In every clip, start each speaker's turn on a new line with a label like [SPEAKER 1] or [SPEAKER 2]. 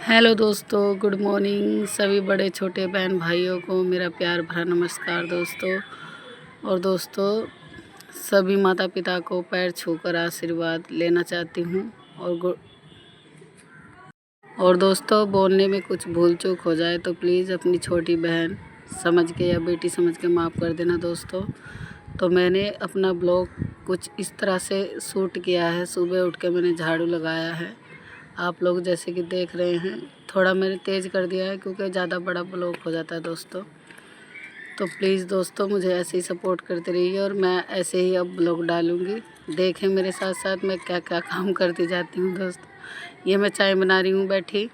[SPEAKER 1] Hello दोस्तों, good morning. सभी बड़े छोटे बहन भाइयों को मेरा प्यार भरा नमस्कार दोस्तों। और दोस्तों, सभी माता पिता को पैर छूकर आशीर्वाद लेना चाहती हूँ। और दोस्तों, बोलने में कुछ भूल चूक हो जाए तो प्लीज़ अपनी छोटी बहन समझ के या बेटी समझ के माफ़ कर देना दोस्तों। तो मैंने अपना ब्लॉग कुछ इस तरह से शूट किया है। सुबह उठ के मैंने झाड़ू लगाया है, आप लोग जैसे कि देख रहे हैं। थोड़ा मैंने तेज़ कर दिया है क्योंकि ज़्यादा बड़ा ब्लॉग हो जाता है दोस्तों। तो प्लीज़ दोस्तों, मुझे ऐसे ही सपोर्ट करते रहिए और मैं ऐसे ही अब ब्लॉग डालूँगी। देखें मेरे साथ साथ मैं क्या क्या काम करती जाती हूँ दोस्तों। ये मैं चाय बना रही हूँ बैठी।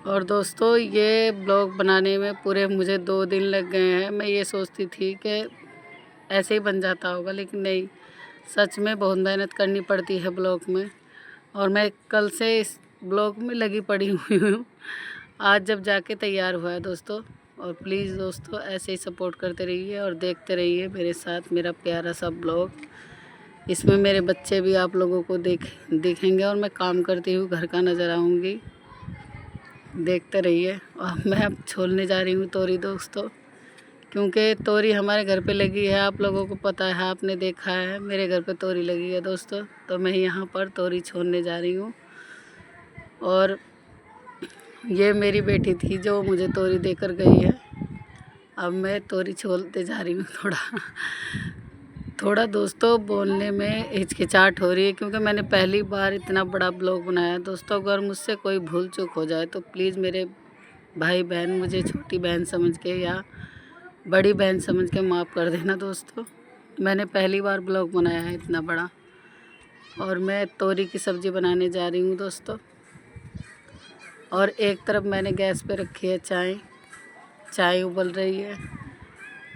[SPEAKER 1] और दोस्तों, ये ब्लॉग बनाने में पूरे मुझे 2 दिन लग गए हैं। मैं ये सोचती थी कि ऐसे ही बन जाता होगा, लेकिन नहीं, सच में बहुत मेहनत करनी पड़ती है ब्लॉग में। और मैं कल से इस ब्लॉग में लगी पड़ी हुई हूँ, आज जब जाके तैयार हुआ है दोस्तों। और प्लीज़ दोस्तों, ऐसे ही सपोर्ट करते रहिए और देखते रहिए मेरे साथ मेरा प्यारा सा ब्लॉग। इसमें मेरे बच्चे भी आप लोगों को दिखेंगे और मैं काम करती हुई घर का नज़र आऊँगी। देखते रहिए। और मैं अब छोलने जा रही हूँ तोरी दोस्तों, क्योंकि तोरी हमारे घर पे लगी है। आप लोगों को पता है, आपने देखा है, मेरे घर पे तोरी लगी है दोस्तों। तो मैं यहाँ पर तोरी छोलने जा रही हूँ। और ये मेरी बेटी थी जो मुझे तोरी देकर गई है। अब मैं तोरी छोलते जा रही हूँ। थोड़ा दोस्तों बोलने में हिचकिचाहट हो रही है, क्योंकि मैंने पहली बार इतना बड़ा ब्लॉग बनाया दोस्तों। अगर मुझसे कोई भूल चूक हो जाए तो प्लीज़ मेरे भाई बहन मुझे छोटी बहन समझ के या बड़ी बहन समझ के माफ़ कर देना दोस्तों। मैंने पहली बार ब्लॉग बनाया है इतना बड़ा। और मैं तोरी की सब्ज़ी बनाने जा रही हूँ दोस्तों। और एक तरफ मैंने गैस पे रखी है चाय उबल रही है।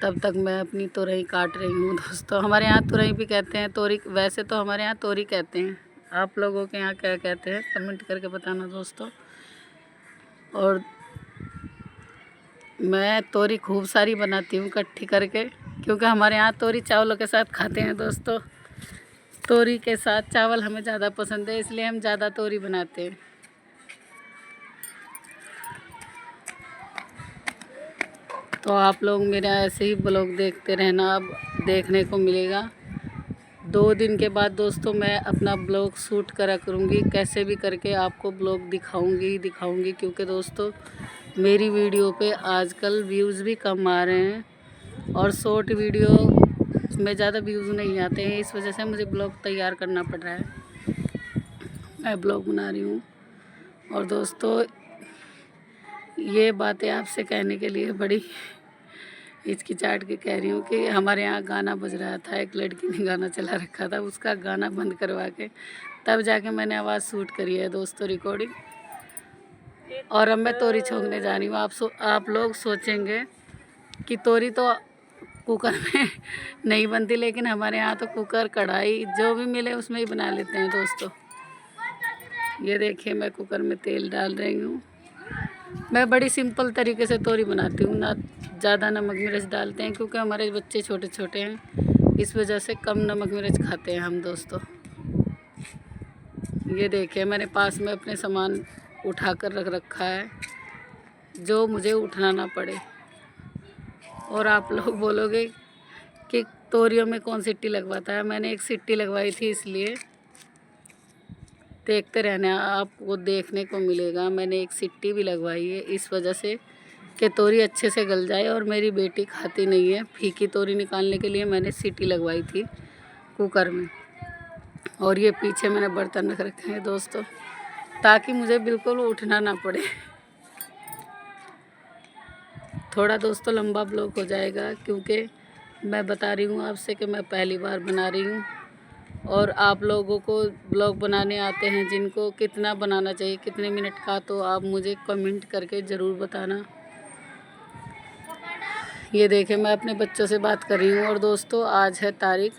[SPEAKER 1] तब तक मैं अपनी तोरई काट रही हूँ दोस्तों। हमारे यहाँ तुरई भी कहते हैं, तोरी वैसे तो हमारे यहाँ तोरी कहते हैं। आप लोगों के यहाँ क्या कहते हैं कमेंट करके बताना दोस्तों। और मैं तोरी खूब सारी बनाती हूँ इकट्ठी करके, क्योंकि हमारे यहाँ तोरी चावलों के साथ खाते हैं दोस्तों। तोरी के साथ चावल हमें ज़्यादा पसंद है, इसलिए हम ज़्यादा तोरी बनाते हैं। तो आप लोग मेरा ऐसे ही ब्लॉग देखते रहना। अब देखने को मिलेगा 2 दिन के बाद दोस्तों। मैं अपना ब्लॉग शूट करा करूँगी, कैसे भी करके आपको ब्लॉग दिखाऊँगी, क्योंकि दोस्तों मेरी वीडियो पे आजकल व्यूज़ भी कम आ रहे हैं और शॉर्ट वीडियो में ज़्यादा व्यूज़ नहीं आते हैं। इस वजह से मुझे ब्लॉग तैयार करना पड़ रहा है। मैं ब्लॉग बना रही हूँ। और दोस्तों, ये बातें आपसे कहने के लिए बड़ी हिचकिचाहट के कह रही हूँ कि हमारे यहाँ गाना बज रहा था, एक लड़की ने गाना चला रखा था, उसका गाना बंद करवा के तब जाके मैंने आवाज़ शूट करी है दोस्तों, रिकॉर्डिंग। और अब मैं तोरी छोंकने जा रही हूँ। आप लोग सोचेंगे कि तोरी तो कुकर में नहीं बनती, लेकिन हमारे यहाँ तो कुकर कढ़ाई जो भी मिले उसमें ही बना लेते हैं दोस्तों। ये देखिए, मैं कुकर में तेल डाल रही हूँ। मैं बड़ी सिंपल तरीके से तोरी बनाती हूँ, ना ज़्यादा नमक मिर्च डालते हैं, क्योंकि हमारे बच्चे छोटे छोटे हैं, इस वजह से कम नमक मिर्च खाते हैं हम दोस्तों। ये देखिए, मैंने पास में अपने सामान उठा कर रख रखा है, जो मुझे उठना ना पड़े। और आप लोग बोलोगे कि तोरियों में कौन सिट्टी लगवाता है। मैंने एक सिट्टी लगवाई थी, इसलिए देखते रहना, आपको देखने को मिलेगा। मैंने एक सिट्टी भी लगवाई है इस वजह से कि तोरी अच्छे से गल जाए। और मेरी बेटी खाती नहीं है, फीकी तोरी निकालने के लिए मैंने सीटी लगवाई थी कुकर में। और ये पीछे मैंने बर्तन रख रखे हैं दोस्तों, ताकि मुझे बिल्कुल उठना ना पड़े। थोड़ा दोस्तों लंबा ब्लॉग हो जाएगा, क्योंकि मैं बता रही हूँ आपसे कि मैं पहली बार बना रही हूँ। और आप लोगों को ब्लॉग बनाने आते हैं, जिनको कितना बनाना चाहिए, कितने मिनट का, तो आप मुझे कमेंट करके ज़रूर बताना। ये देखें, मैं अपने बच्चों से बात कर रही हूँ। और दोस्तों, आज है तारीख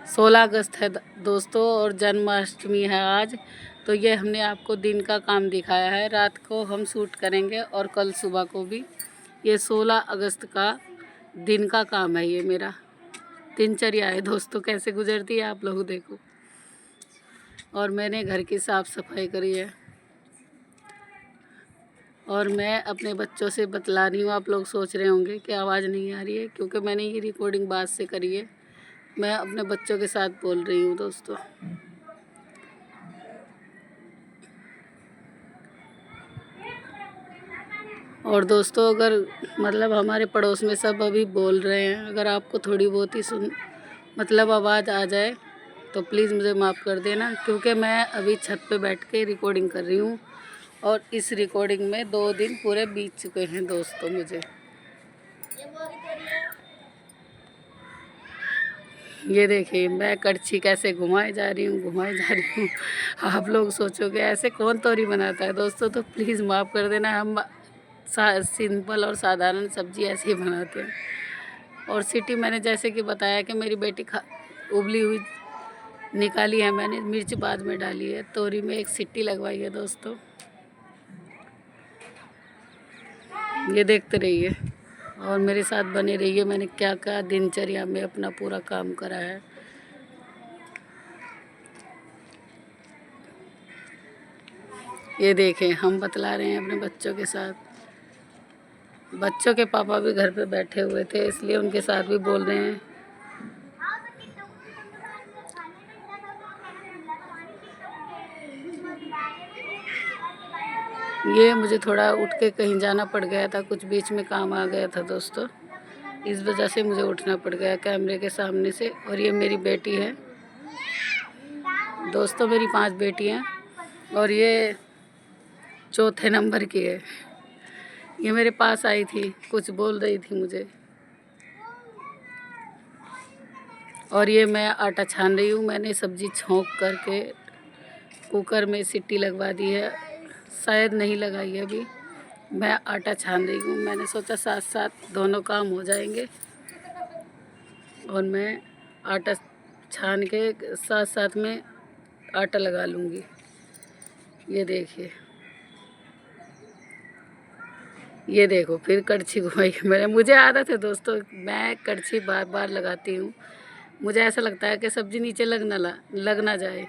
[SPEAKER 1] 16 अगस्त है दोस्तों, और जन्माष्टमी है आज। तो ये हमने आपको दिन का काम दिखाया है, रात को हम शूट करेंगे और कल सुबह को भी। ये 16 अगस्त का दिन का काम है, ये मेरा दिनचर्या है दोस्तों। कैसे गुजरती है आप लोग देखो। और मैंने घर की साफ़ सफाई करी है। और मैं अपने बच्चों से बतला रही हूँ। आप लोग सोच रहे होंगे कि आवाज़ नहीं आ रही है, क्योंकि मैंने ये रिकॉर्डिंग बाद से करी है। मैं अपने बच्चों के साथ बोल रही हूँ दोस्तों। और दोस्तों, अगर मतलब हमारे पड़ोस में सब अभी बोल रहे हैं, अगर आपको थोड़ी बहुत ही मतलब आवाज़ आ जाए तो प्लीज़ मुझे माफ़ कर देना, क्योंकि मैं अभी छत पे बैठ के रिकॉर्डिंग कर रही हूँ। और इस रिकॉर्डिंग में 2 दिन पूरे बीत चुके हैं दोस्तों मुझे। ये देखिए मैं कड़छी कैसे घुमाए जा रही हूँ। आप लोग सोचोगे ऐसे कौन तोरी बनाता है दोस्तों, तो प्लीज़ माफ़ कर देना। हम सिंपल और साधारण सब्ज़ी ऐसे ही बनाते हैं। और सीटी मैंने जैसे कि बताया कि मेरी बेटी उबली हुई निकाली है मैंने, मिर्च बाद में डाली है। तोरी में एक सीटी लगवाई है दोस्तों। ये देखते रहिए और मेरे साथ बने रहिए। मैंने क्या क्या दिनचर्या में अपना पूरा काम करा है। ये देखें, हम बतला रहे हैं अपने बच्चों के साथ। बच्चों के पापा भी घर पे बैठे हुए थे, इसलिए उनके साथ भी बोल रहे हैं। ये मुझे थोड़ा उठ के कहीं जाना पड़ गया था, कुछ बीच में काम आ गया था दोस्तों, इस वजह से मुझे उठना पड़ गया कैमरे के सामने से। और ये मेरी बेटी है दोस्तों, मेरी 5 बेटी हैं और ये चौथे नंबर की है। ये मेरे पास आई थी, कुछ बोल रही थी मुझे। और ये मैं आटा छान रही हूँ। मैंने सब्ज़ी छौंक करके कुकर में सीटी लगवा दी है, शायद नहीं लगाई है अभी। मैं आटा छान रही हूँ। मैंने सोचा साथ साथ दोनों काम हो जाएंगे। और मैं आटा छान के साथ साथ में आटा लगा लूँगी। ये देखिए, ये देखो फिर कड़छी घुमाई मैंने। मुझे आदत है दोस्तों, मैं कड़छी बार बार लगाती हूँ। मुझे ऐसा लगता है कि सब्ज़ी नीचे लग ना जाए,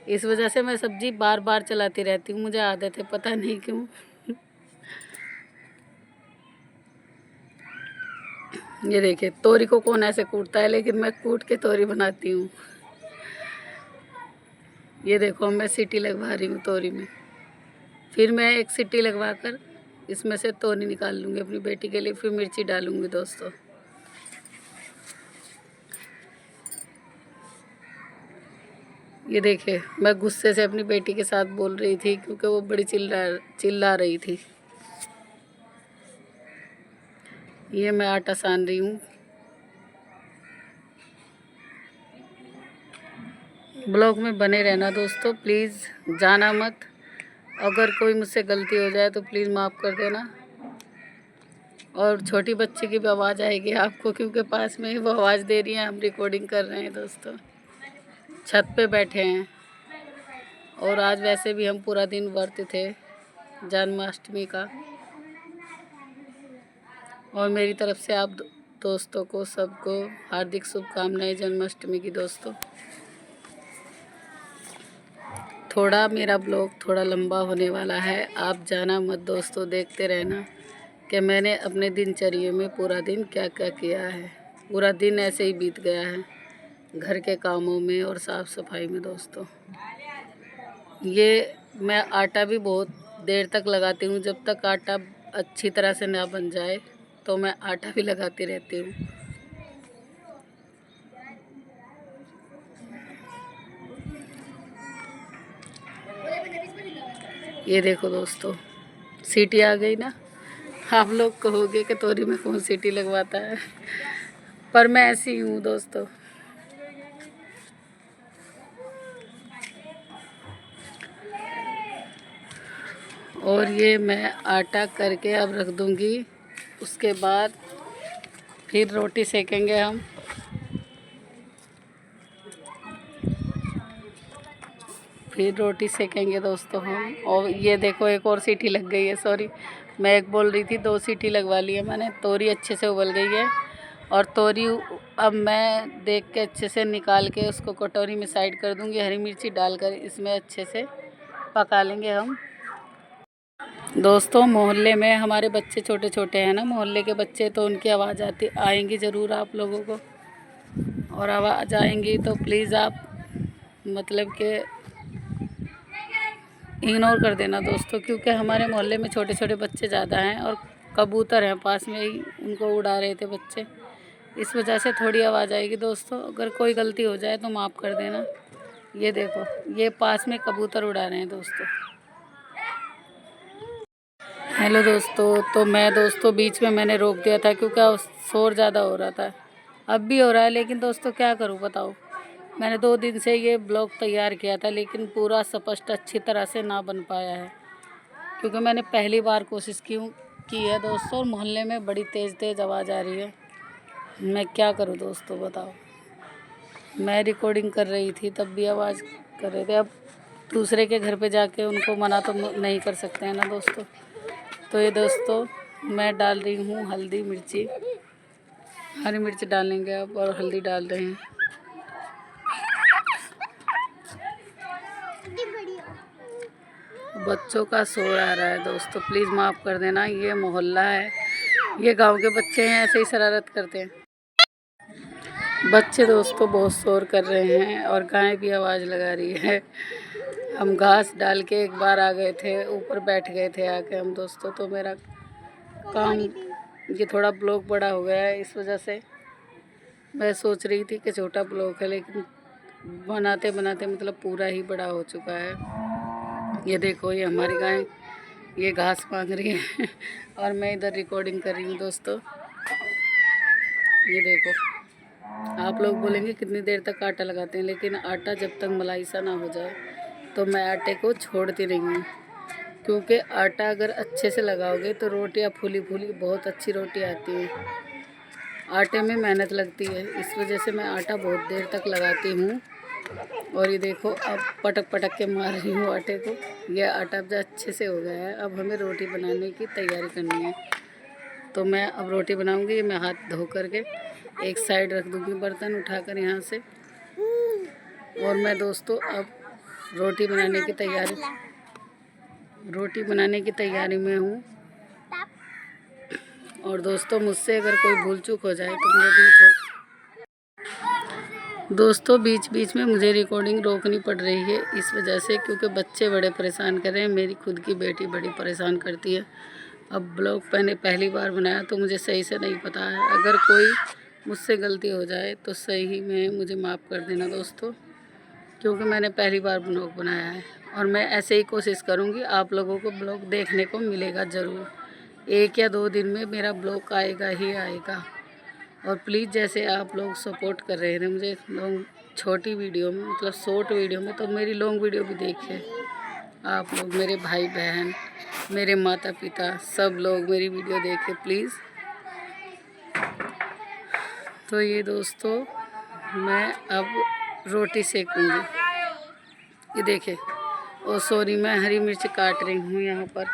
[SPEAKER 1] इस वजह से मैं सब्ज़ी बार बार चलाती रहती हूँ। मुझे आदत है, पता नहीं क्यों। ये देखिए, तोरी को कौन ऐसे कूटता है, लेकिन मैं कूट के तोरी बनाती हूँ। ये देखो मैं सीटी लगवा रही हूँ तोरी में। फिर मैं एक सीटी लगवा कर इसमें से तोरी निकाल लूँगी अपनी बेटी के लिए, फिर मिर्ची डालूँगी दोस्तों। ये देखिए, मैं गुस्से से अपनी बेटी के साथ बोल रही थी, क्योंकि वो बड़ी चिल्ला रही थी। ये मैं आटा सान रही हूँ। ब्लॉग में बने रहना दोस्तों, प्लीज़ जाना मत। अगर कोई मुझसे गलती हो जाए तो प्लीज़ माफ़ कर देना। और छोटी बच्ची की भी आवाज़ आएगी आपको, क्योंकि पास में ही वो आवाज़ दे रही है। हम रिकॉर्डिंग कर रहे हैं दोस्तों, छत पे बैठे हैं। और आज वैसे भी हम पूरा दिन व्रत थे जन्माष्टमी का। और मेरी तरफ से आप दोस्तों को सबको हार्दिक शुभकामनाएं जन्माष्टमी की दोस्तों। थोड़ा मेरा ब्लॉग थोड़ा लंबा होने वाला है, आप जाना मत दोस्तों, देखते रहना कि मैंने अपने दिनचर्या में पूरा दिन क्या क्या किया है। पूरा दिन ऐसे ही बीत गया है घर के कामों में और साफ़ सफाई में दोस्तों। ये मैं आटा भी बहुत देर तक लगाती हूँ, जब तक आटा अच्छी तरह से ना बन जाए तो मैं आटा भी लगाती रहती हूँ। ये देखो दोस्तों, सीटी आ गई ना। आप लोग कहोगे कि तोरी में कौन सीटी लगवाता है, पर मैं ऐसी हूँ दोस्तों। और ये मैं आटा करके अब रख दूँगी, उसके बाद फिर रोटी सेकेंगे हम। फिर रोटी सेकेंगे दोस्तों हम। और ये देखो एक और सीटी लग गई है, सॉरी मैं एक बोल रही थी, 2 सीटी लगवा ली है मैंने। तोरी अच्छे से उबल गई है और तोरी अब मैं देख के अच्छे से निकाल के उसको कटोरी में साइड कर दूंगी। हरी मिर्ची डालकर इसमें अच्छे से पका लेंगे हम। दोस्तों मोहल्ले में हमारे बच्चे छोटे छोटे हैं ना, मोहल्ले के बच्चे, तो उनकी आवाज़ आएंगी ज़रूर आप लोगों को, और आवाज़ आएंगी तो प्लीज़ आप मतलब कि इग्नोर कर देना दोस्तों, क्योंकि हमारे मोहल्ले में छोटे छोटे बच्चे ज़्यादा हैं और कबूतर हैं पास में ही, उनको उड़ा रहे थे बच्चे, इस वजह से थोड़ी आवाज़ आएगी दोस्तों। अगर कोई गलती हो जाए तो माफ़ कर देना। ये देखो, ये पास में कबूतर उड़ा रहे हैं दोस्तों। हेलो दोस्तों, तो मैं दोस्तों बीच में मैंने रोक दिया था क्योंकि शोर ज़्यादा हो रहा था, अब भी हो रहा है, लेकिन दोस्तों क्या करूं बताओ। मैंने 2 दिन से ये ब्लॉग तैयार किया था, लेकिन पूरा स्पष्ट अच्छी तरह से ना बन पाया है, क्योंकि मैंने पहली बार कोशिश की है दोस्तों। मोहल्ले में बड़ी तेज़ तेज़ आवाज़ आ रही है, मैं क्या करूं दोस्तों बताओ। मैं रिकॉर्डिंग कर रही थी तब भी आवाज़ कर रहे थे, अब दूसरे के घर पे जाके उनको मना तो नहीं कर सकते हैं ना दोस्तों। तो ये दोस्तों मैं डाल रही हूँ हल्दी मिर्ची, हरी मिर्च डालेंगे अब, और हल्दी डाल रहे हैं। बच्चों का शोर आ रहा है दोस्तों, प्लीज़ माफ़ कर देना। ये मोहल्ला है, ये गांव के बच्चे हैं, ऐसे ही शरारत करते हैं बच्चे दोस्तों। बहुत शोर कर रहे हैं और गाय भी आवाज़ लगा रही है। हम घास डाल के एक बार आ गए थे, ऊपर बैठ गए थे आके हम दोस्तों। तो मेरा काम ये थोड़ा ब्लॉग बड़ा हो गया है, इस वजह से मैं सोच रही थी कि छोटा ब्लॉग है, लेकिन बनाते बनाते मतलब पूरा ही बड़ा हो चुका है। ये देखो, ये हमारी गाय ये घास मांग रही है और मैं इधर रिकॉर्डिंग कर रही हूँ दोस्तों। ये देखो, आप लोग बोलेंगे कितनी देर तक आटा लगाते हैं, लेकिन आटा जब तक मलाई सा ना हो जाए तो मैं आटे को छोड़ती नहीं हूँ, क्योंकि आटा अगर अच्छे से लगाओगे तो रोटियाँ फूली फूली बहुत अच्छी रोटी आती है। आटे में मेहनत लगती है, इस वजह से मैं आटा बहुत देर तक लगाती हूँ। और ये देखो, अब पटक पटक के मार रही हूँ आटे को। यह आटा अब अच्छे से हो गया है, अब हमें रोटी बनाने की तैयारी करनी है। तो मैं अब रोटी बनाऊँगी। मैं हाथ धो करके एक साइड रख दूँगी बर्तन उठाकर यहाँ से, और मैं दोस्तों अब रोटी बनाने की तैयारी में हूँ। और दोस्तों मुझसे अगर कोई भूल चूक हो जाए तो मुझे भी दोस्तों बीच बीच में मुझे रिकॉर्डिंग रोकनी पड़ रही है इस वजह से, क्योंकि बच्चे बड़े परेशान कर रहे हैं। मेरी खुद की बेटी बड़ी परेशान करती है। अब ब्लॉग मैंने पहली बार बनाया तो मुझे सही से नहीं पता है, अगर कोई मुझसे गलती हो जाए तो सही में मुझे माफ़ कर देना दोस्तों, क्योंकि मैंने पहली बार ब्लॉग बनाया है। और मैं ऐसे ही कोशिश करूँगी, आप लोगों को ब्लॉग देखने को मिलेगा ज़रूर। 1 या 2 दिन में मेरा ब्लॉग आएगा ही आएगा। और प्लीज़ जैसे आप लोग सपोर्ट कर रहे थे मुझे लॉन्ग छोटी वीडियो में, मतलब शॉर्ट वीडियो में, तो मेरी लॉन्ग वीडियो भी देखिए आप लोग। मेरे भाई बहन, मेरे माता पिता, सब लोग मेरी वीडियो देखें प्लीज़। तो ये दोस्तों मैं अब रोटी सेकूँगी। ये देखिए, ओ सॉरी, मैं हरी मिर्च काट रही हूँ यहाँ पर।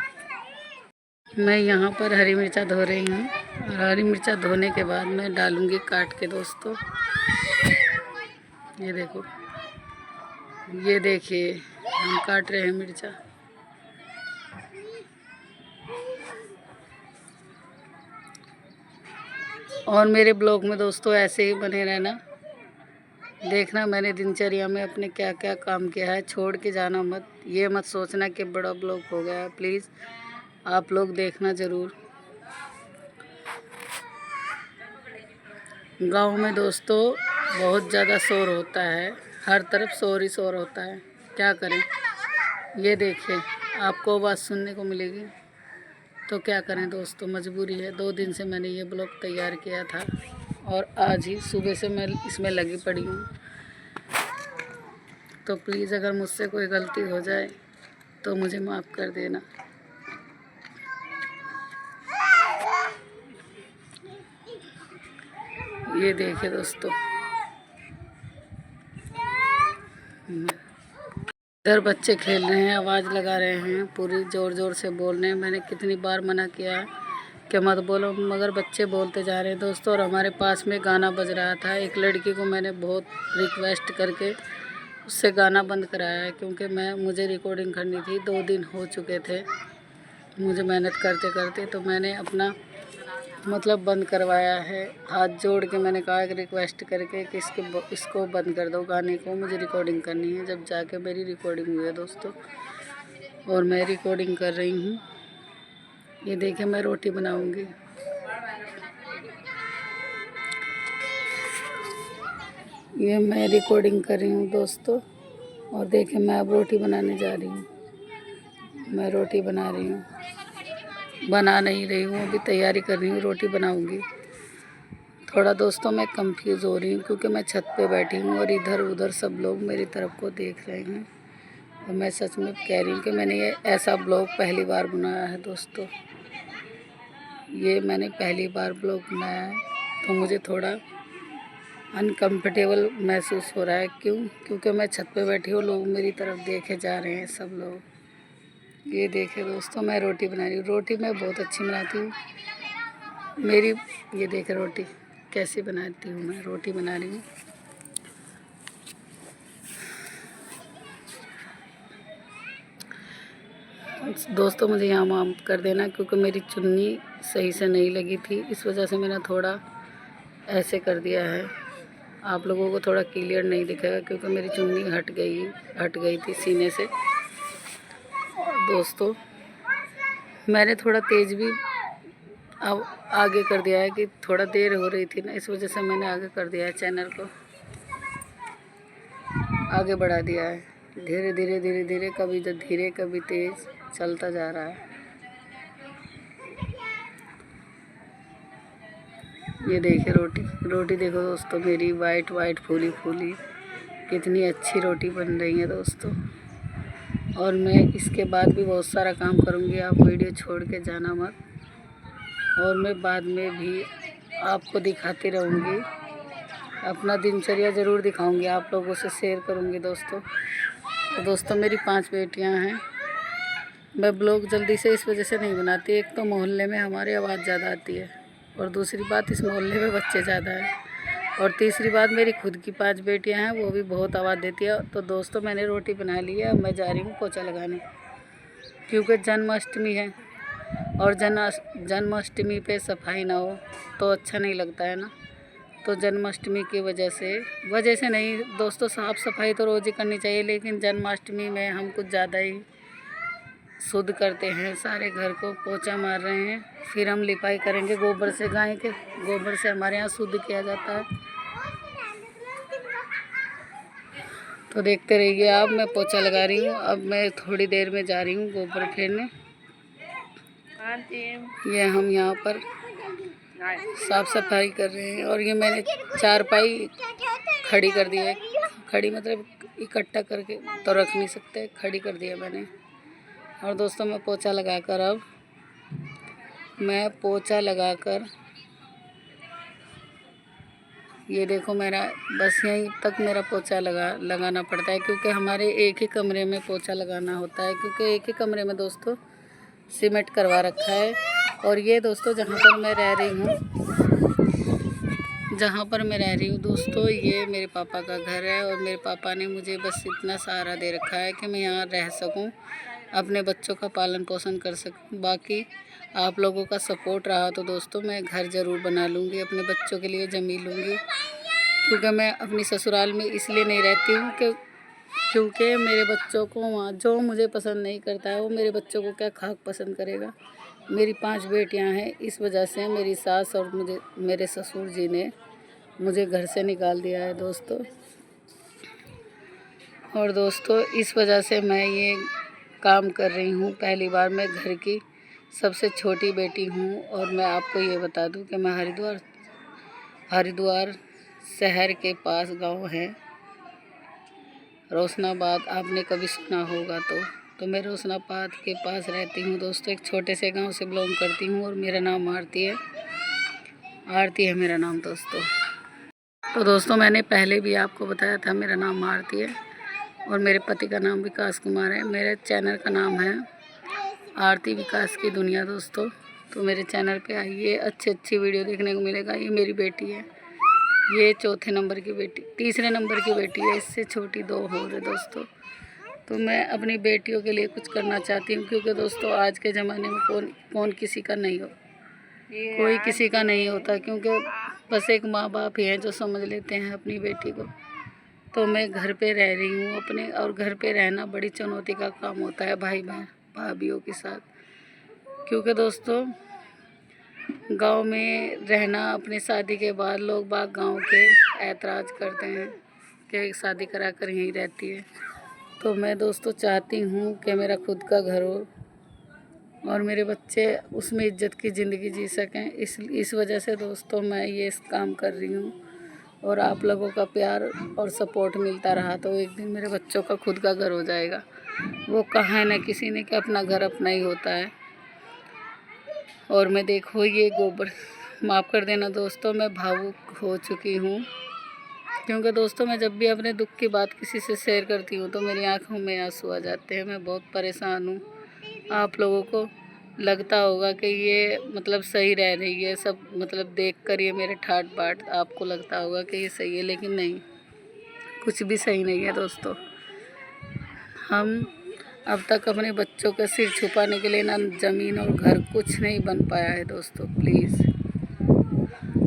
[SPEAKER 1] मैं यहाँ पर हरी मिर्चा धो रही हूँ, और हरी मिर्चा धोने के बाद मैं डालूँगी काट के दोस्तों। ये देखो, ये देखिए हम काट रहे हैं मिर्चा। और मेरे ब्लॉग में दोस्तों ऐसे ही बने रहना, देखना मैंने दिनचर्या में अपने क्या क्या काम किया है। छोड़ के जाना मत, ये मत सोचना कि बड़ा ब्लॉग हो गया। प्लीज़ आप लोग देखना ज़रूर। गांव में दोस्तों बहुत ज़्यादा शोर होता है, हर तरफ शोर ही शोर होता है, क्या करें। ये देखिए, आपको आवाज़ सुनने को मिलेगी, तो क्या करें दोस्तों, मजबूरी है। 2 दिन से मैंने ये ब्लॉग तैयार किया था और आज ही सुबह से मैं इसमें लगी पड़ी हूँ। तो प्लीज़ अगर मुझसे कोई गलती हो जाए तो मुझे माफ़ कर देना। ये देखिए दोस्तों, इधर बच्चे खेल रहे हैं, आवाज़ लगा रहे हैं, पूरी ज़ोर ज़ोर से बोल रहे हैं। मैंने कितनी बार मना किया है कि मत बोलो, मगर बच्चे बोलते जा रहे हैं दोस्तों। और हमारे पास में गाना बज रहा था। एक लड़की को मैंने बहुत रिक्वेस्ट करके उससे गाना बंद कराया है, क्योंकि मुझे रिकॉर्डिंग करनी थी। 2 दिन हो चुके थे मुझे मेहनत करते करते, तो मैंने अपना मतलब बंद करवाया है। हाथ जोड़ के मैंने कहा कि रिक्वेस्ट करके कि इसको बंद कर दो गाने को, मुझे रिकॉर्डिंग करनी है। जब जाके मेरी रिकॉर्डिंग हुई है दोस्तों, और मैं रिकॉर्डिंग कर रही हूँ। ये देखिए मैं रोटी बनाऊंगी। ये मैं रिकॉर्डिंग कर रही हूँ दोस्तों, और देखिए मैं अब रोटी बनाने जा रही हूँ। मैं रोटी बना रही हूँ, बना नहीं रही हूँ, अभी तैयारी कर रही हूँ, रोटी बनाऊंगी। थोड़ा दोस्तों मैं कंफ्यूज हो रही हूँ, क्योंकि मैं छत पे बैठी हूँ और इधर उधर सब लोग मेरी तरफ को देख रहे हैं। और मैं सच में कह रही हूँ कि मैंने ये ऐसा ब्लॉग पहली बार बनाया है दोस्तों। ये मैंने पहली बार ब्लॉग बनाया है, तो मुझे थोड़ा अनकंफर्टेबल महसूस हो रहा है। क्योंकि मैं छत पे बैठी हूँ, लोग मेरी तरफ देखे जा रहे हैं सब लोग। ये देखे दोस्तों मैं रोटी बना रही हूँ। रोटी मैं बहुत अच्छी बनाती हूँ। ये देखे रोटी कैसे बनाती हूँ। मैं रोटी बना रही हूँ। दोस्तों मुझे यहाँ माफ़ कर देना, क्योंकि मेरी चुन्नी सही से नहीं लगी थी, इस वजह से मैंने थोड़ा ऐसे कर दिया है। आप लोगों को थोड़ा क्लियर नहीं दिखेगा, क्योंकि मेरी चुन्नी हट गई थी सीने से। दोस्तों मैंने थोड़ा तेज़ भी अब आगे कर दिया है, कि थोड़ा देर हो रही थी ना, इस वजह से मैंने आगे कर दिया है, चैनल को आगे बढ़ा दिया है। धीरे धीरे कभी धीरे कभी तेज़ चलता जा रहा है। ये देखिए रोटी देखो दोस्तों, मेरी वाइट फूली कितनी अच्छी रोटी बन रही है दोस्तों। और मैं इसके बाद भी बहुत सारा काम करूँगी, आप वीडियो छोड़ के जाना मत। और मैं बाद में भी आपको दिखाती रहूँगी, अपना दिनचर्या ज़रूर दिखाऊँगी, आप लोगों से शेयर करूँगी दोस्तों। तो दोस्तों मेरी 5 बेटियाँ हैं। मैं ब्लॉग जल्दी से इस वजह से नहीं बनाती, एक तो मोहल्ले में हमारी आवाज़ ज़्यादा आती है, और दूसरी बात इस मोहल्ले में बच्चे ज़्यादा हैं, और तीसरी बात मेरी खुद की 5 बेटियां हैं, वो भी बहुत आवाज़ देती है। तो दोस्तों मैंने रोटी बना ली है, अब मैं जा रही हूँ पोछा लगाने, क्योंकि जन्माष्टमी है, और जन्माष्टमी पे सफाई ना हो तो अच्छा नहीं लगता है ना। तो जन्माष्टमी की वजह से नहीं दोस्तों, साफ़ सफाई तो रोज़ ही करनी चाहिए, लेकिन जन्माष्टमी में हम कुछ ज़्यादा ही शुद्ध करते हैं। सारे घर को पोछा मार रहे हैं, फिर हम लिपाई करेंगे गोबर से। गाय के गोबर से हमारे यहाँ शुद्ध किया जाता है। तो देखते रहिए आप, मैं पोछा लगा रही हूँ। अब मैं थोड़ी देर में जा रही हूँ गोबर फेरने। ये हम यहाँ पर साफ सफाई कर रहे हैं, और ये मैंने चारपाई खड़ी कर दी है। खड़ी मतलब इकट्ठा करके तो रख नहीं सकते, खड़ी कर दिया मैंने। और दोस्तों मैं पोछा लगाकर ये देखो, मेरा बस यहीं तक मेरा पोछा लगाना पड़ता है, क्योंकि हमारे एक ही कमरे में पोछा लगाना होता है, क्योंकि एक ही कमरे में दोस्तों सीमेंट करवा रखा है। और ये दोस्तों जहाँ पर मैं रह रही हूँ दोस्तों, ये मेरे पापा का घर है, और मेरे पापा ने मुझे बस इतना सहारा दे रखा है कि मैं यहाँ रह सकूँ, अपने बच्चों का पालन पोषण कर सकूँ। बाकी आप लोगों का सपोर्ट रहा तो दोस्तों मैं घर ज़रूर बना लूँगी, अपने बच्चों के लिए ज़मीन लूँगी। क्योंकि मैं अपनी ससुराल में इसलिए नहीं रहती हूँ क्योंकि मेरे बच्चों को वहाँ जो मुझे पसंद नहीं करता है, वो मेरे बच्चों को क्या खाक पसंद करेगा। मेरी 5 बेटियाँ हैं, इस वजह से मेरी सास और मेरे ससुर जी ने मुझे घर से निकाल दिया है दोस्तों। और दोस्तों इस वजह से मैं ये काम कर रही हूँ। पहली बार मैं घर की सबसे छोटी बेटी हूँ, और मैं आपको ये बता दूँ कि मैं हरिद्वार शहर के पास गांव है रोशनाबाद, आपने कभी सुना होगा तो मैं रोशनाबाद के पास रहती हूँ दोस्तों। एक छोटे से गांव से बिलोंग करती हूँ, और मेरा नाम आरती है मेरा नाम दोस्तों। तो दोस्तों मैंने पहले भी आपको बताया था मेरा नाम आरती है, और मेरे पति का नाम विकास कुमार है। मेरे चैनल का नाम है आरती विकास की दुनिया दोस्तों। तो मेरे चैनल पे आइए, अच्छी वीडियो देखने को मिलेगा। ये मेरी बेटी है, ये चौथे नंबर की बेटी, तीसरे नंबर की बेटी है, इससे छोटी 2 और है दोस्तों। तो मैं अपनी बेटियों के लिए कुछ करना चाहती हूँ, क्योंकि दोस्तों आज के ज़माने में कौन किसी का नहीं हो, कोई किसी का नहीं होता, क्योंकि बस एक माँ बाप ही हैं जो समझ लेते हैं अपनी बेटी को। तो मैं घर पे रह रही हूँ अपने, और घर पे रहना बड़ी चुनौती का काम होता है भाई बहन भाभीयों के साथ, क्योंकि दोस्तों गांव में रहना, अपनी शादी के बाद लोग बाग गांव के ऐतराज़ करते हैं कि शादी करा कर यहीं रहती है। तो मैं दोस्तों चाहती हूँ कि मेरा खुद का घर हो और मेरे बच्चे उसमें इज्जत की ज़िंदगी जी सकें। इस वजह से दोस्तों मैं ये काम कर रही हूँ, और आप लोगों का प्यार और सपोर्ट मिलता रहा तो एक दिन मेरे बच्चों का खुद का घर हो जाएगा। वो कहा है ना किसी ने कि अपना घर अपना ही होता है। और मैं देखो ये गोबर, माफ़ कर देना दोस्तों, मैं भावुक हो चुकी हूँ, क्योंकि दोस्तों मैं जब भी अपने दुख की बात किसी से शेयर करती हूँ तो मेरी आंखों में आंसू आ जाते हैं। मैं बहुत परेशान हूँ। आप लोगों को लगता होगा कि ये मतलब सही रह रही है, सब मतलब देखकर ये मेरे ठाट बाट आपको लगता होगा कि ये सही है, लेकिन नहीं, कुछ भी सही नहीं है दोस्तों। हम अब तक अपने बच्चों का सिर छुपाने के लिए ना ज़मीन और घर कुछ नहीं बन पाया है दोस्तों। प्लीज़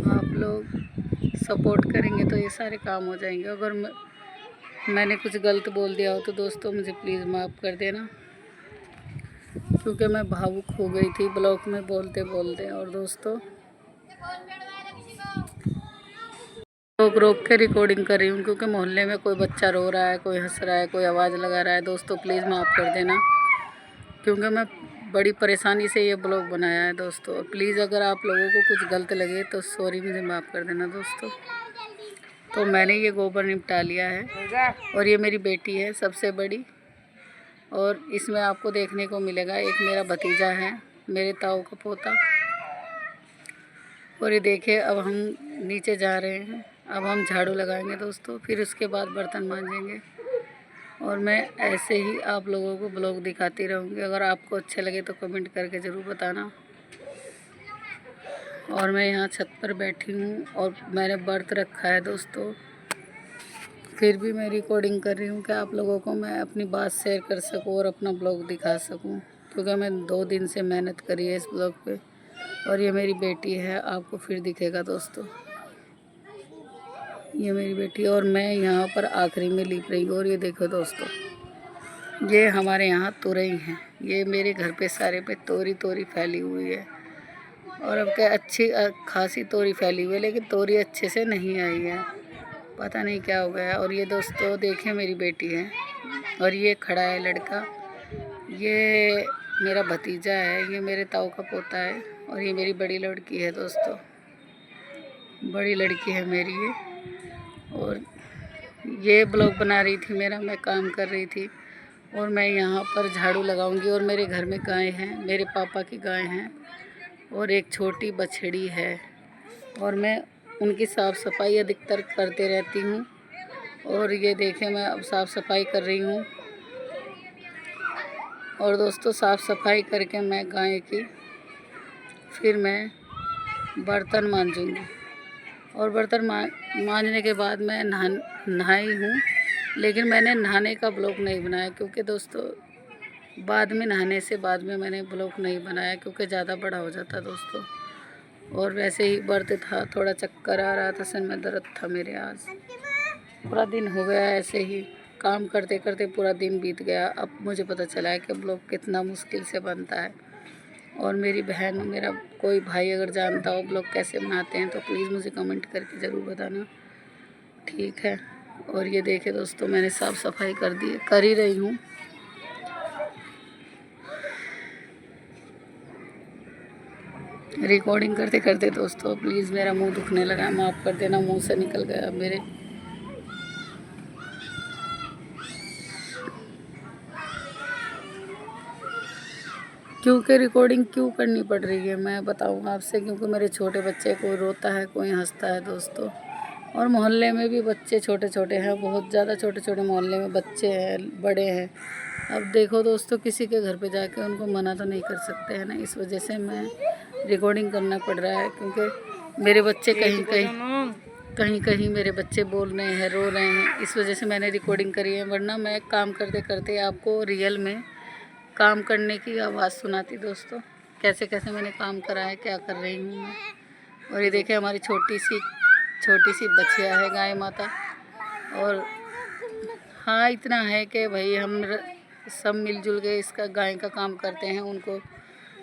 [SPEAKER 1] आप लोग सपोर्ट करेंगे तो ये सारे काम हो जाएंगे। अगर मैंने कुछ गलत बोल दिया हो तो दोस्तों मुझे प्लीज़ माफ़ कर देना, क्योंकि मैं भावुक हो गई थी ब्लॉग में बोलते बोलते। और दोस्तों रोक के रिकॉर्डिंग कर रही हूँ, क्योंकि मोहल्ले में कोई बच्चा रो रहा है, कोई हंस रहा है, कोई आवाज़ लगा रहा है। दोस्तों प्लीज़ माफ़ कर देना, क्योंकि मैं बड़ी परेशानी से ये ब्लॉग बनाया है दोस्तों। प्लीज़ अगर आप लोगों को कुछ गलत लगे तो सॉरी, मुझे माफ़ कर देना दोस्तों। तो मैंने ये गोबर निपटा लिया है, और ये मेरी बेटी है सबसे बड़ी, और इसमें आपको देखने को मिलेगा एक मेरा भतीजा है, मेरे ताऊ का पोता। और ये देखिए अब हम नीचे जा रहे हैं, अब हम झाड़ू लगाएंगे दोस्तों, फिर उसके बाद बर्तन मांजेंगे। और मैं ऐसे ही आप लोगों को ब्लॉग दिखाती रहूँगी। अगर आपको अच्छे लगे तो कमेंट करके ज़रूर बताना। और मैं यहाँ छत पर बैठी हूँ और मैंने व्रत रखा है दोस्तों, फिर भी मैं रिकॉर्डिंग कर रही हूँ कि आप लोगों को मैं अपनी बात शेयर कर सकूँ और अपना ब्लॉग दिखा सकूँ, क्योंकि मैं 2 दिन से मेहनत करी है इस ब्लॉग पे। और ये मेरी बेटी है, आपको फिर दिखेगा दोस्तों, ये मेरी बेटी। और मैं यहाँ पर आखिरी में लिप रही हूँ। और ये देखो दोस्तों, ये हमारे यहाँ तुरई हैं, ये मेरे घर पे सारे पे तोरी फैली हुई है। और अब क्या अच्छी खासी तोरी फैली हुई है, लेकिन तोरी अच्छे से नहीं आई है, पता नहीं क्या हो गया। और ये दोस्तों देखें मेरी बेटी है, और ये खड़ा है लड़का, ये मेरा भतीजा है, ये मेरे ताऊ का पोता है। और ये मेरी बड़ी लड़की है दोस्तों, बड़ी लड़की है मेरी ये। और ये ब्लॉग बना रही थी मेरा, मैं काम कर रही थी। और मैं यहाँ पर झाड़ू लगाऊंगी। और मेरे घर में गाय हैं, मेरे पापा की गाय हैं, और एक छोटी बछड़ी है, और मैं उनकी साफ़ सफाई अधिकतर करते रहती हूँ। और ये देखें मैं अब साफ़ सफाई कर रही हूँ। और दोस्तों साफ़ सफाई करके मैं गाय की फिर मैं बर्तन मांजूँगी। और बर्तन मांजने के बाद मैं नहाई हूँ, लेकिन मैंने नहाने का ब्लॉग नहीं बनाया, क्योंकि दोस्तों बाद में नहाने से बाद में मैंने ब्लॉग नहीं बनाया, क्योंकि ज़्यादा बड़ा हो जाता दोस्तों। और वैसे ही व्रत था, थोड़ा चक्कर आ रहा था, सर में दर्द था मेरे। आज पूरा दिन हो गया ऐसे ही काम करते करते, पूरा दिन बीत गया। अब मुझे पता चला है कि ब्लॉग कितना मुश्किल से बनता है। और मेरी बहन, मेरा कोई भाई अगर जानता हो ब्लॉग कैसे बनाते हैं तो प्लीज़ मुझे कमेंट करके ज़रूर बताना, ठीक है। और ये देखे दोस्तों, मैंने साफ़ सफाई कर ही रही हूँ। रिकॉर्डिंग करते करते दोस्तों प्लीज़ मेरा मुंह दुखने लगा, माफ़ कर देना, मुंह से निकल गया मेरे। क्योंकि रिकॉर्डिंग क्यों करनी पड़ रही है मैं बताऊँ आपसे, क्योंकि मेरे छोटे बच्चे, कोई रोता है, कोई हंसता है दोस्तों। और मोहल्ले में भी बच्चे छोटे छोटे हैं, बहुत ज़्यादा छोटे छोटे मोहल्ले में बच्चे हैं, बड़े हैं। अब देखो दोस्तों, किसी के घर पे जाके उनको मना तो नहीं कर सकते हैं ना, इस वजह से मैं रिकॉर्डिंग करना पड़ रहा है क्योंकि मेरे बच्चे कहीं कहीं मेरे बच्चे बोल रहे हैं, रो रहे हैं, इस वजह से मैंने रिकॉर्डिंग करी है। वरना मैं काम करते करते आपको रियल में काम करने की आवाज़ सुनाती दोस्तों, कैसे कैसे मैंने काम करा है, क्या कर रही हूँ मैं। और ये देखिए हमारी छोटी सी बछिया है गाय माता। और हाँ, इतना है कि भाई हम सब मिलजुल के इसका गाय का काम करते हैं। उनको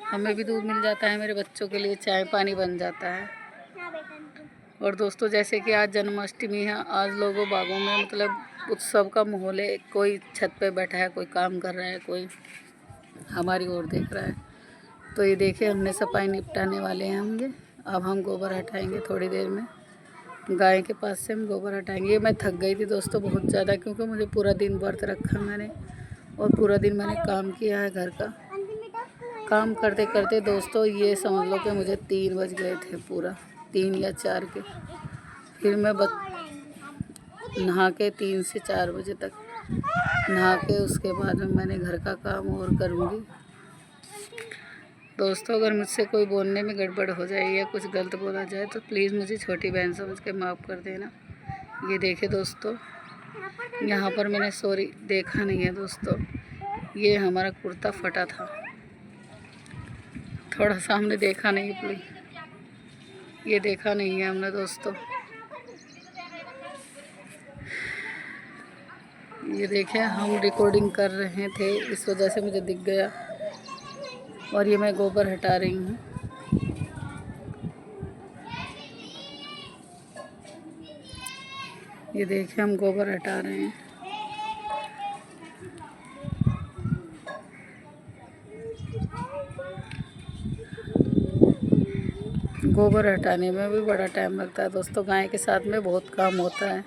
[SPEAKER 1] हमें भी दूध मिल जाता है, मेरे बच्चों के लिए चाय पानी बन जाता है। और दोस्तों जैसे कि आज जन्माष्टमी है, आज लोगों बागों में मतलब उत्सव का माहौल है। कोई छत पे बैठा है, कोई काम कर रहा है, कोई हमारी ओर देख रहा है। तो ये देखिए हमने सफाई निपटाने वाले हैं हम। ये अब हम गोबर हटाएंगे थोड़ी देर में, गाय के पास से हम गोबर हटाएंगे। ये मैं थक गई थी दोस्तों बहुत ज़्यादा, क्योंकि मुझे पूरा दिन व्रत रखा मैंने और पूरा दिन मैंने काम किया है घर का। काम करते करते दोस्तों ये समझ लो कि मुझे 3 बज गए थे, पूरा 3 या 4 के। फिर मैं नहा के 3 से 4 बजे तक नहा के उसके बाद में मैंने घर का काम और करूँगी। दोस्तों अगर मुझसे कोई बोलने में गड़बड़ हो जाए या कुछ गलत बोला जाए तो प्लीज़ मुझे छोटी बहन समझ के माफ़ कर देना। ये देखिए दोस्तों, यहाँ पर मैंने सॉरी देखा नहीं है दोस्तों, ये हमारा कुर्ता फटा था, थोड़ा सा हमने देखा नहीं, प्लीज़ ये देखा नहीं है हमने दोस्तों। ये देखिए हम रिकॉर्डिंग कर रहे थे, इस वजह से मुझे दिख गया। और ये मैं गोबर हटा रही हूँ। ये देखिए हम गोबर हटा रहे हैं। गोबर हटाने में भी बड़ा टाइम लगता है दोस्तों, गाय के साथ में बहुत काम होता है।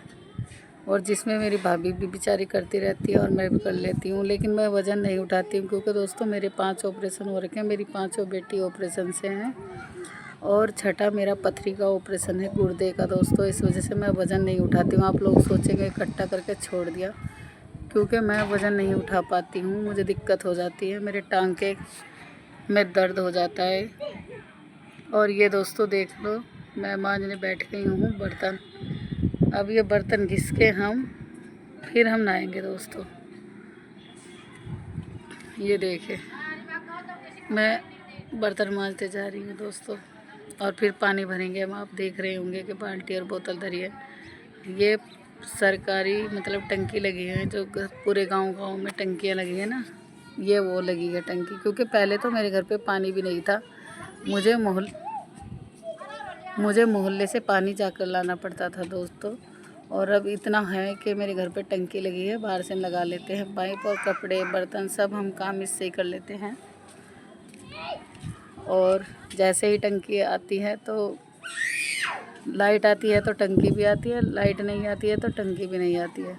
[SPEAKER 1] और जिसमें मेरी भाभी भी बेचारी करती रहती है और मैं भी कर लेती हूँ, लेकिन मैं वज़न नहीं उठाती हूँ क्योंकि दोस्तों मेरे 5 ऑपरेशन हो रखे हैं। मेरी 5 बेटी ऑपरेशन से हैं और छठा मेरा पथरी का ऑपरेशन है, गुर्दे का दोस्तों। इस वजह से मैं वज़न नहीं उठाती हूँ। आप लोग सोचेंगे इकट्ठा करके छोड़ दिया, क्योंकि मैं वज़न नहीं उठा पाती हूँ, मुझे दिक्कत हो जाती है, मेरे टांके में दर्द हो जाता है। और ये दोस्तों देख लो मैं मांजने बैठ गई हूँ बर्तन। अब ये बर्तन घिस के फिर हम नहाएंगे दोस्तों। ये देखे मैं बर्तन मांजते जा रही हूँ दोस्तों, और फिर पानी भरेंगे हम। आप देख रहे होंगे कि बाल्टी और बोतल धरी है। ये सरकारी मतलब टंकी लगी है, जो पूरे गांव में टंकियाँ लगी है ना, ये वो लगी है टंकी। क्योंकि पहले तो मेरे घर पे पानी भी नहीं था, मुझे मोहल्ले से पानी जाकर लाना पड़ता था दोस्तों। और अब इतना है कि मेरे घर पे टंकी लगी है, बाहर से लगा लेते हैं पाइप, और कपड़े बर्तन सब हम काम इससे ही कर लेते हैं। और जैसे ही टंकी आती है तो लाइट आती है तो टंकी भी आती है, लाइट नहीं आती है तो टंकी भी नहीं आती है।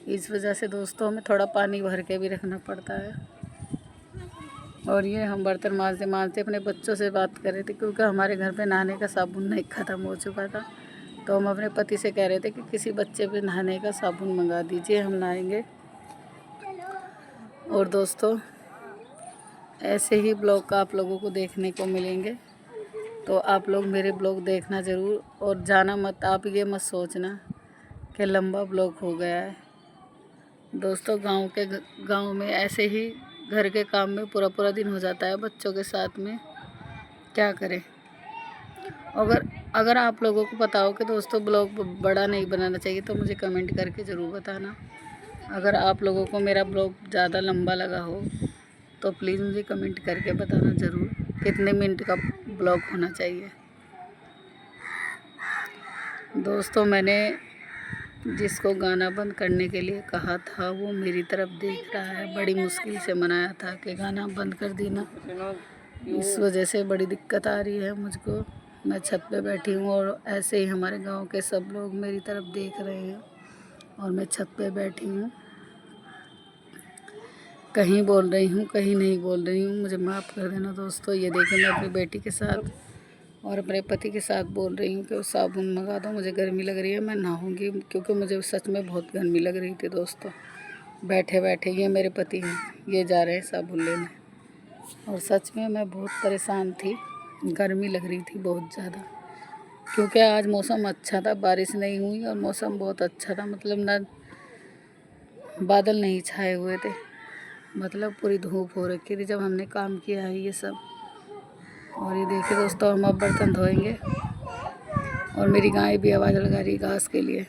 [SPEAKER 1] इस वजह से दोस्तों हमें थोड़ा पानी भर के भी रखना पड़ता है। और ये हम बर्तन मांजते अपने बच्चों से बात कर रहे थे, क्योंकि हमारे घर पे नहाने का साबुन नहीं ख़त्म हो चुका था। तो हम अपने पति से कह रहे थे कि किसी बच्चे पे नहाने का साबुन मंगा दीजिए, हम नहाएंगे। और दोस्तों ऐसे ही ब्लॉग आप लोगों को देखने को मिलेंगे, तो आप लोग मेरे ब्लॉग देखना ज़रूर। और जाना मत, आप ये मत सोचना कि लंबा ब्लॉग हो गया है दोस्तों। गांव में ऐसे ही घर के काम में पूरा दिन हो जाता है बच्चों के साथ में, क्या करें। अगर आप लोगों को पता हो कि दोस्तों ब्लॉग बड़ा नहीं बनाना चाहिए तो मुझे कमेंट करके ज़रूर बताना। अगर आप लोगों को मेरा ब्लॉग ज़्यादा लंबा लगा हो तो प्लीज़ मुझे कमेंट करके बताना ज़रूर कितने मिनट का ब्लॉग होना चाहिए। दोस्तों मैंने जिसको गाना बंद करने के लिए कहा था वो मेरी तरफ देख रहा है। बड़ी मुश्किल से मनाया था कि गाना बंद कर देना, इस वजह से बड़ी दिक्कत आ रही है मुझको। मैं छत पे बैठी हूँ और ऐसे ही हमारे गांव के सब लोग मेरी तरफ देख रहे हैं और मैं छत पे बैठी हूँ। कहीं बोल रही हूँ, कहीं नहीं बोल रही हूँ, मुझे माफ़ कर देना दोस्तों। ये देखिए मैं अपनी बेटी के साथ और अपने पति के साथ बोल रही हूँ कि वो साबुन मंगा दो, मुझे गर्मी लग रही है, मैं नहाऊंगी। क्योंकि मुझे सच में बहुत गर्मी लग रही थी दोस्तों। बैठे बैठे ये मेरे पति हैं, ये जा रहे हैं साबुन लेने, और सच में मैं बहुत परेशान थी। गर्मी लग रही थी बहुत ज़्यादा, क्योंकि आज मौसम अच्छा था, बारिश नहीं हुई और मौसम बहुत अच्छा था। मतलब ना बादल नहीं छाए हुए थे, मतलब पूरी धूप हो रखी थी जब हमने काम किया है ये सब। और ये देखिए दोस्तों, हम अब बर्तन धोएंगे और मेरी गाय भी आवाज़ लगा रही घास के लिए।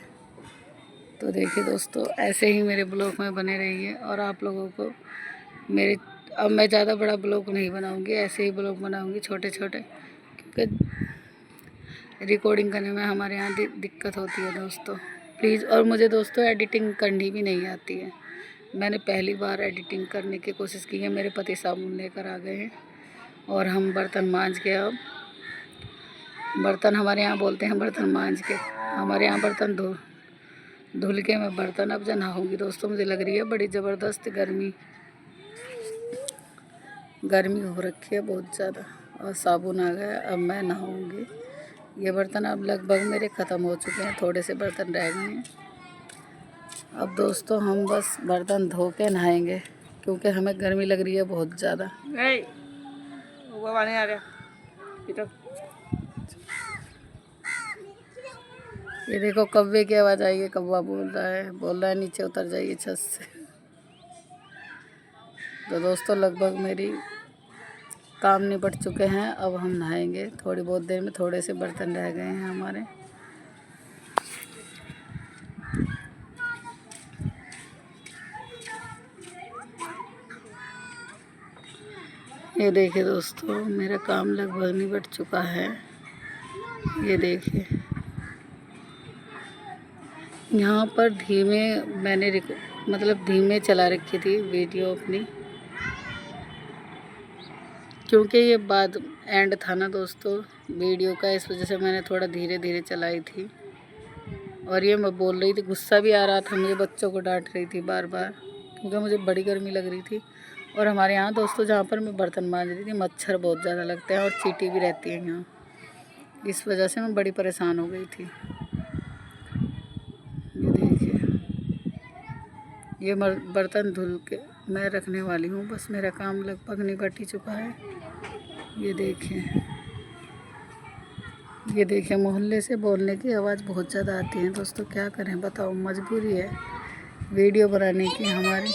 [SPEAKER 1] तो देखिए दोस्तों, ऐसे ही मेरे ब्लॉग में बने रहिए और आप लोगों को मेरे, अब मैं ज़्यादा बड़ा ब्लॉग नहीं बनाऊंगी, ऐसे ही ब्लॉग बनाऊंगी छोटे छोटे, क्योंकि रिकॉर्डिंग करने में हमारे यहाँ दिक्कत होती है दोस्तों। प्लीज़, और मुझे दोस्तों एडिटिंग करनी भी नहीं आती है। मैंने पहली बार एडिटिंग करने की कोशिश की है। मेरे पति साबुन लेकर आ गए हैं और हम बर्तन मांज के, अब बर्तन हमारे यहाँ बोलते हैं बर्तन मांज के, हमारे यहाँ बर्तन धुल के मैं बर्तन अब जो नहाऊंगी दोस्तों। मुझे लग रही है बड़ी ज़बरदस्त गर्मी हो रखी है बहुत ज़्यादा, और साबुन आ गया, अब मैं नहाऊंगी। ये बर्तन अब लगभग मेरे ख़त्म हो चुके हैं, थोड़े से बर्तन रह गए हैं। अब दोस्तों हम बस बर्तन धो के नहाएंगे, क्योंकि हमें गर्मी लग रही है बहुत ज़्यादा। ये देखो कौवे की आवाज़ आई है, कौवा बोल रहा है नीचे उतर जाइए छत से। तो दोस्तों लगभग मेरी काम निपट चुके हैं, अब हम नहाएंगे थोड़ी बहुत देर में। थोड़े से बर्तन रह गए हैं हमारे। ये देखिए दोस्तों, मेरा काम लगभग निपट चुका है। ये देखिए, यहाँ पर मैंने मतलब धीमे चला रखी थी वीडियो अपनी, क्योंकि ये बाद एंड था ना दोस्तों वीडियो का, इस वजह से मैंने थोड़ा धीरे धीरे चलाई थी। और ये मैं बोल रही थी, गुस्सा भी आ रहा था मुझे, बच्चों को डांट रही थी बार बार, क्योंकि मुझे बड़ी गर्मी लग रही थी। और हमारे यहाँ दोस्तों जहाँ पर मैं बर्तन मांज रही थी, मच्छर बहुत ज़्यादा लगते हैं और चींटी भी रहती है यहाँ, इस वजह से मैं बड़ी परेशान हो गई थी। ये देखिए, ये बर्तन धुल के मैं रखने वाली हूँ, बस मेरा काम लगभग निपट ही चुका है। ये देखिए मोहल्ले से बोलने की आवाज़ बहुत ज़्यादा आती है दोस्तों, क्या करें बताओ, मजबूरी है वीडियो बनाने की हमारी।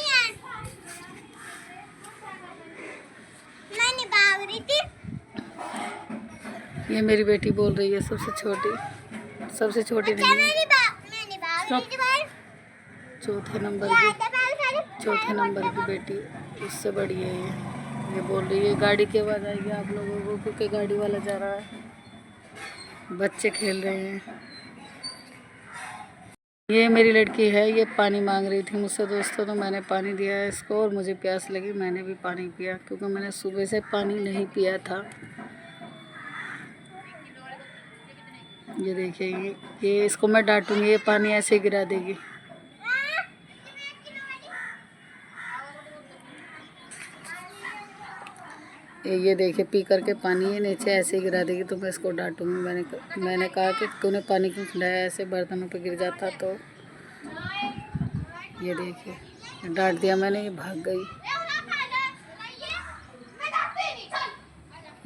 [SPEAKER 1] ये मेरी बेटी बोल रही है, सबसे छोटी नहीं है, चौथे नंबर की बेटी, उससे बड़ी है ये बोल रही है। गाड़ी की आवाज़ आएगी आप लोगों को, क्योंकि गाड़ी वाला जा रहा है, बच्चे खेल रहे हैं। ये मेरी लड़की है, ये पानी मांग रही थी मुझसे दोस्तों, तो मैंने पानी दिया है इसको, और मुझे प्यास लगी, मैंने भी पानी पिया, क्योंकि मैंने सुबह से पानी नहीं पिया था। ये देखिए, ये इसको मैं डांटूंगी, ये पानी ऐसे गिरा देगी। ये देखिए, पी करके पानी ये नीचे ऐसे गिरा देगी, तो मैं इसको डांटूंगी। मैंने कहा कि तूने पानी क्यों खिलाया, ऐसे बर्तनों पे गिर जाता तो। ये देखिए, डांट दिया मैंने, ये भाग गई।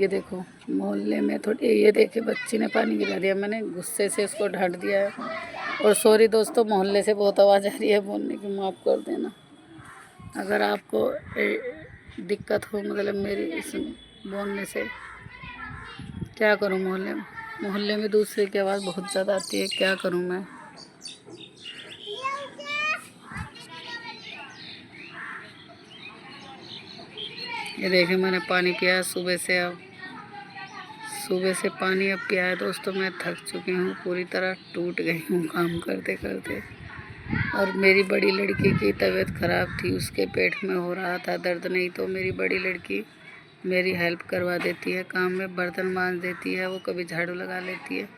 [SPEAKER 1] ये देखो मोहल्ले में ये देखिए बच्ची ने पानी गिरा दिया, मैंने गुस्से से उसको डांट दिया है। और सॉरी दोस्तों, मोहल्ले से बहुत आवाज़ आ रही है बोलने की, माफ़ कर देना। अगर आपको दिक्कत हो मतलब मेरी इस बोलने से, क्या करूं, मोहल्ले में दूसरे की आवाज़ बहुत ज़्यादा आती है, क्या करूं मैं। ये देखिए, मैंने पानी पिया सुबह से पानी अब पिया है दोस्तों। मैं थक चुकी हूँ, पूरी तरह टूट गई हूँ काम करते करते। और मेरी बड़ी लड़की की तबीयत ख़राब थी, उसके पेट में हो रहा था दर्द, नहीं तो मेरी बड़ी लड़की मेरी हेल्प करवा देती है काम में, बर्तन मांज देती है, वो कभी झाड़ू लगा लेती है।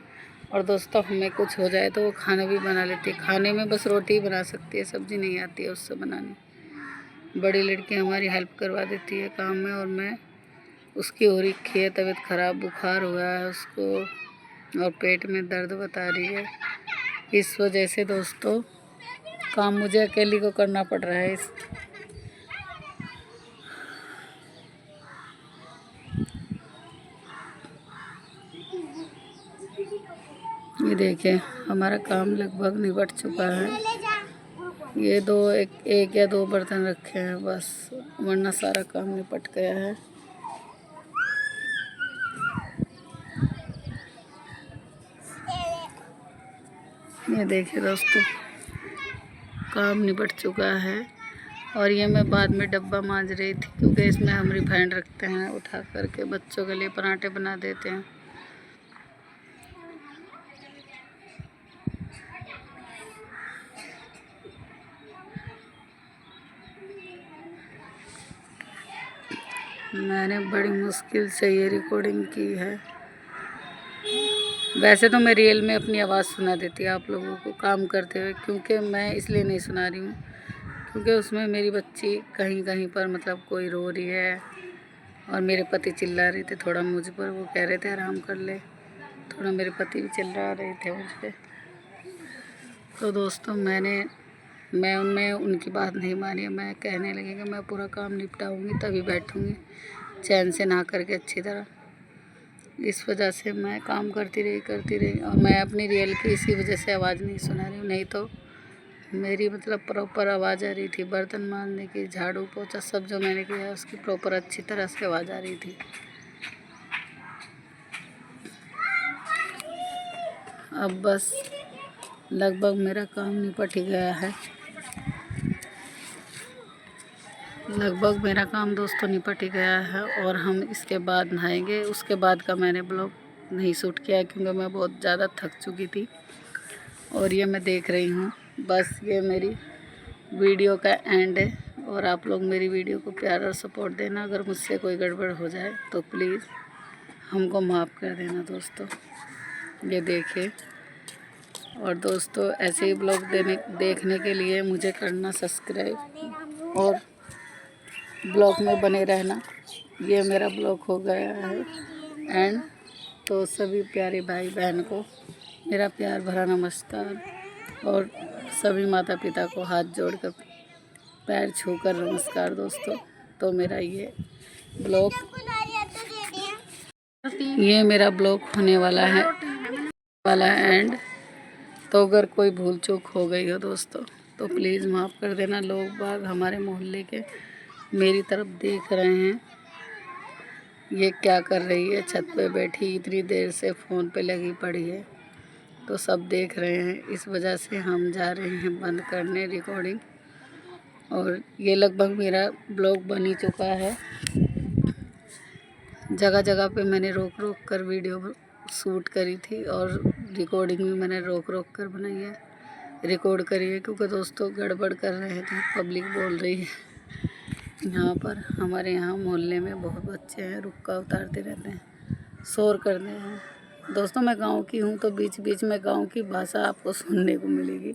[SPEAKER 1] और दोस्तों हमें कुछ हो जाए तो वो खाना भी बना लेती है। खाने में बस रोटी ही बना सकती है, सब्ज़ी नहीं आती है उससे बनानी। बड़ी लड़की हमारी हेल्प करवा देती है काम में, और मैं उसकी हो रखी है तबीयत ख़राब, बुखार हुआ है उसको और पेट में दर्द बता रही है। इस वजह से दोस्तों काम मुझे अकेली को करना पड़ रहा है। ये देखिए हमारा काम लगभग निपट चुका है। ये एक या दो बर्तन रखे हैं बस, वरना सारा काम निपट गया है। ये देखिए दोस्तों काम निपट चुका है। और ये मैं बाद में डब्बा मांज रही थी, क्योंकि इसमें हम रिफाइंड रखते हैं उठा करके, बच्चों के लिए पराठे बना देते हैं। मैंने बड़ी मुश्किल से ये रिकॉर्डिंग की है। वैसे तो मैं रियल में अपनी आवाज़ सुना देती आप लोगों को काम करते हुए, क्योंकि मैं इसलिए नहीं सुना रही हूँ क्योंकि उसमें मेरी बच्ची कहीं कहीं पर मतलब कोई रो रही है और मेरे पति चिल्ला रहे थे थोड़ा मुझ पर। वो कह रहे थे आराम कर ले, थोड़ा मेरे पति भी चिल्ला रहे थे मुझ पर। तो दोस्तों मैं उनमें उनकी बात नहीं मानी। मैं कहने लगी कि मैं पूरा काम निपटाऊंगी तभी बैठूंगी चैन से नहा करके अच्छी तरह। इस वजह से मैं काम करती रही और मैं अपनी रियल की इसी वजह से आवाज़ नहीं सुना रही हूँ। नहीं तो मेरी मतलब प्रॉपर आवाज़ आ रही थी, बर्तन मांजने की, झाड़ू पोछा सब जो मैंने किया उसकी प्रॉपर अच्छी तरह से आवाज़ आ रही थी। अब बस लगभग मेरा काम निपट ही गया है। लगभग मेरा काम दोस्तों निपट ही गया है और हम इसके बाद नहाएंगे। उसके बाद का मैंने ब्लॉग नहीं शूट किया क्योंकि मैं बहुत ज़्यादा थक चुकी थी। और ये मैं देख रही हूँ, बस ये मेरी वीडियो का एंड है। और आप लोग मेरी वीडियो को प्यार और सपोर्ट देना। अगर मुझसे कोई गड़बड़ हो जाए तो प्लीज़ हमको माफ़ कर देना दोस्तों। ये देखिए, और दोस्तों ऐसे ही ब्लॉग देखने के लिए मुझे करना सब्सक्राइब और ब्लॉग में बने रहना। ये मेरा ब्लॉग हो गया है एंड। तो सभी प्यारे भाई बहन को मेरा प्यार भरा नमस्कार, और सभी माता पिता को हाथ जोड़कर पैर छूकर नमस्कार दोस्तों। तो मेरा ये मेरा ब्लॉग होने वाला है एंड। तो अगर कोई भूल चूक हो गई हो दोस्तों तो प्लीज़ माफ़ कर देना। लोग बाग हमारे मोहल्ले के मेरी तरफ देख रहे हैं, ये क्या कर रही है छत पे बैठी इतनी देर से फ़ोन पे लगी पड़ी है, तो सब देख रहे हैं। इस वजह से हम जा रहे हैं बंद करने रिकॉर्डिंग। और ये लगभग मेरा ब्लॉग बन ही चुका है। जगह जगह पे मैंने रोक रोक कर वीडियो शूट करी थी और रिकॉर्डिंग भी मैंने रोक रोक कर बनाई है, रिकॉर्ड करी है, क्योंकि दोस्तों गड़बड़ कर रहे थे, पब्लिक बोल रही है। यहाँ पर हमारे यहाँ मोहल्ले में बहुत बच्चे हैं, रुक्का उतारते रहते हैं, शोर करते हैं। दोस्तों मैं गांव की हूँ तो बीच बीच में गांव की भाषा आपको सुनने को मिलेगी,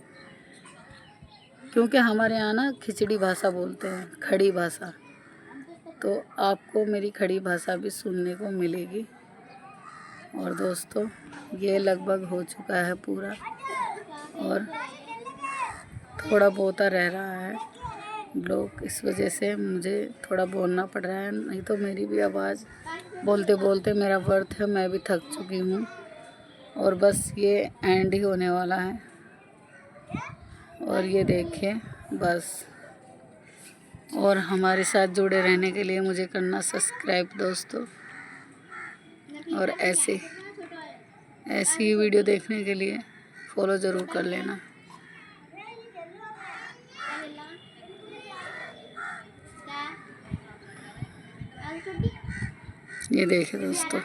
[SPEAKER 1] क्योंकि हमारे यहाँ ना खिचड़ी भाषा बोलते हैं, खड़ी भाषा। तो आपको मेरी खड़ी भाषा भी सुनने को मिलेगी। और दोस्तों ये लगभग हो चुका है पूरा, और थोड़ा बहुत रह रहा है ब्लॉग। इस वजह से मुझे थोड़ा बोलना पड़ रहा है, नहीं तो मेरी भी आवाज़ बोलते बोलते मेरा वर्थ है, मैं भी थक चुकी हूँ। और बस ये एंड ही होने वाला है। और ये देखिए बस, और हमारे साथ जुड़े रहने के लिए मुझे करना सब्सक्राइब दोस्तों। और ऐसी ही वीडियो देखने के लिए फॉलो ज़रूर कर लेना। ये देखिए दोस्तों,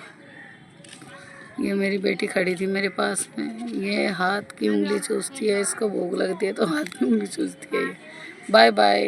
[SPEAKER 1] ये मेरी बेटी खड़ी थी मेरे पास में, ये हाथ की उंगली चूसती है, इसको भूख लगती है तो हाथ की उंगली चूसती है। ये बाय बाय।